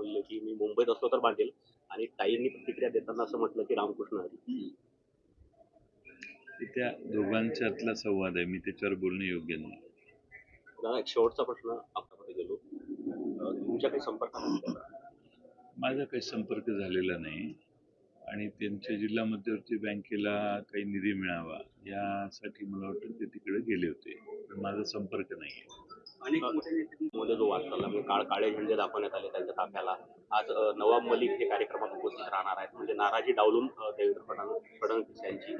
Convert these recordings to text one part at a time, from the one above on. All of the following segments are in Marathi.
बोलले की मी मुंबईत असलो तर बांधेल, आणि ताईंनी प्रतिक्रिया देताना असं म्हटलं की रामकृष्ण हरी. त्या दोघांच्यातला संवाद आहे, मी त्याच्यावर बोलणं योग्य नाही. दादा, एक शेवटचा प्रश्न आपल्याकडे गेलो. तुमच्या काही संपर्कात आहे का? माझा काही संपर्क झालेला नाही आणि त्यांच्या जिल्हा मध्यवर्ती बँकेला काही निधी मिळावा यासाठी मला वाटतं ते तिकडे गेले होते, पण माझा संपर्क नाही आहे. अनेक मोठे नेते जो वाद चालला, म्हणजे काळे झेंडे दाखवण्यात आले त्यांच्या ताफ्याला. आज नवाब मलिक हे कार्यक्रमात उपस्थित राहणार आहेत, म्हणजे नाराजी डावलून देवेंद्र फडणवीस यांची.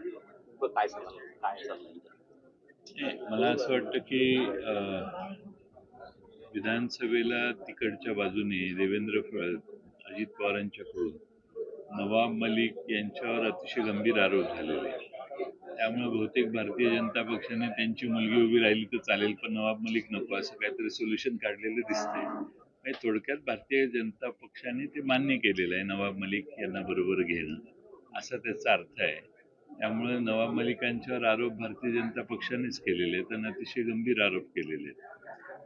काय सांगाल, काय चाललंय? मला असं वाटतं की विधानसभेला तिकडच्या बाजूने अजित पवारांच्याकडून नवाब मलिक यांच्यावर अतिशय गंभीर आरोप झालेले आहेत. त्यामुळे बहुतेक भारतीय जनता पक्षाने त्यांची मुलगी उभी राहिली तर चालेल, पण नवाब मलिक नको असं काहीतरी सोल्युशन काढलेलं दिसतंय. म्हणजे थोडक्यात भारतीय जनता पक्षाने ते मान्य केलेलं आहे, नवाब मलिक यांना बरोबर घेणं असा त्याचा अर्थ आहे. त्यामुळे नवाब मलिकांच्यावर आरोप भारतीय जनता पक्षानेच केलेले आहेत आणि अतिशय गंभीर आरोप केलेले आहेत,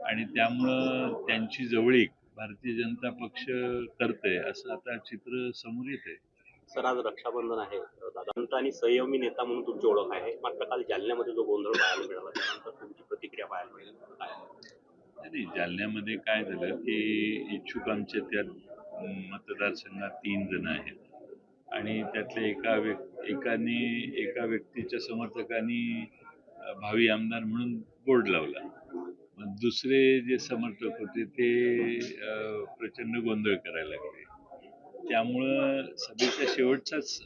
आणि त्यामुळं त्यांची जवळीक भारतीय जनता पक्ष करते असं आता चित्र समोर येत आहे. सर, आज रक्षाबंधन आहे. दादा आणि संयमी नेता म्हणून तुमची ओळख आहे, मात्र काल जालन्यामध्ये जो गोंधळ पाहायला मिळाला त्यानंतर तुमची प्रतिक्रिया पाहायला मिळेल काय? नाही, जालन्यामध्ये काय झालं की इच्छुक आमच्या त्या मतदारसंघात 3 जण आहेत आणि त्यातल्या एका व्यक्तीच्या समर्थकांनी भावी आमदार म्हणून बोर्ड लावला. मग दुसरे जे समर्थक होते ते प्रचंड गोंधळ करायला लागले. त्यामुळं सभेचा शेवटचाच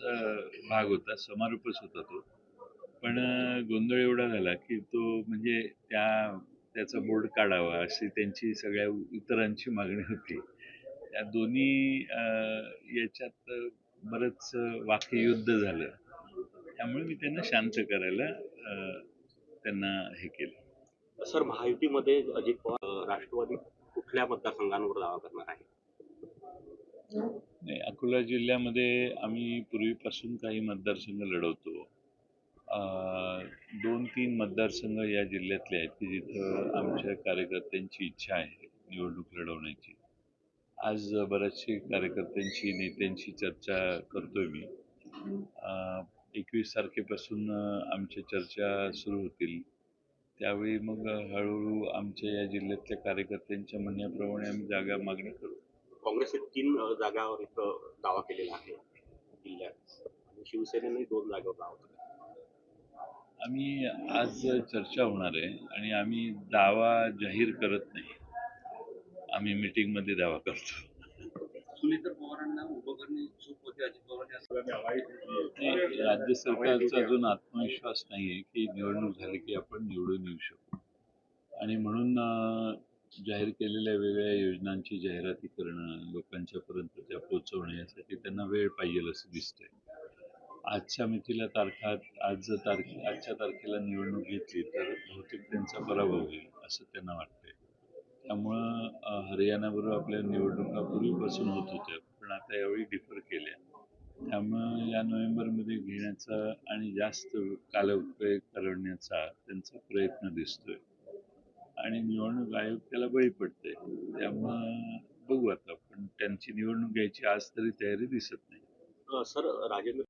भाग होता, समारोपच होता तो, पण गोंधळ एवढा झाला की तो म्हणजे त्याचा बोर्ड काढावा अशी त्यांची सगळ्या इतरांची मागणी होती. या दोन्ही याच्यात बरंच वाक्ययुद्ध झालं. त्यामुळे मी त्यांना शांत करायला त्यांना हे केलं. सर, महायुतीमध्ये अजित पवार राष्ट्रवादी कुठल्या मतदारसंघांवर दावा करणार आहे? नाही, अकोला जिल्ह्यामध्ये आम्ही पूर्वीपासून काही मतदारसंघ लढवतो. 2-3 मतदारसंघ या जिल्ह्यातले आहेत की जिथं आमच्या कार्यकर्त्यांची इच्छा आहे निवडणूक लढवण्याची. आज बऱ्याचशा कार्यकर्त्यांची, नेत्यांची चर्चा करतोय मी. 21 तारखेपासून आमच्या चर्चा सुरू होतील. त्यावेळी मग हळूहळू आमच्या या जिल्ह्यातल्या कार्यकर्त्यांच्या म्हणण्याप्रमाणे आम्ही जागा मागणी करू. काँग्रेसने 3 जागावर इथं दावा केलेला आहे जिल्ह्यात, आणि शिवसेनेने 2 जागेवर दावा केला. आम्ही आज चर्चा होणार आहे आणि आम्ही दावा जाहीर करत नाही, आम्ही मीटिंगमध्ये दावा करतो. सुनीता पवारांना उभं करणे चूक होते अजित पवार. राज्य सरकारचा अजून आत्मविश्वास नाहीये की निवडणूक झाली की आपण निवडून येऊ शकू, आणि म्हणून जाहीर केलेल्या वेगळ्या योजनांची जाहिराती करणं, लोकांच्या पर्यंत त्या पोहोचवणं यासाठी त्यांना वेळ पाहिजे असं दिसतंय. आजच्या तारखेला निवडणूक घेतली तर बहुतेक त्यांचा पराभव होईल असं त्यांना वाटतंय. त्यामुळं हरियाणाबरोबर आपल्या निवडणुका पूर्वीपासून होत होत्या, पण आता यावेळी डिफर केल्या. त्यामुळं या नोव्हेंबरमध्ये घेण्याचा आणि जास्त कालव्यय करण्याचा त्यांचा प्रयत्न दिसतोय, आणि निवडणूक आयोग त्याला बळी पडते. त्यामुळं बघू आता, पण त्यांची निवडणूक घ्यायची आज तरी तयारी दिसत नाही. सर, राजेंद्र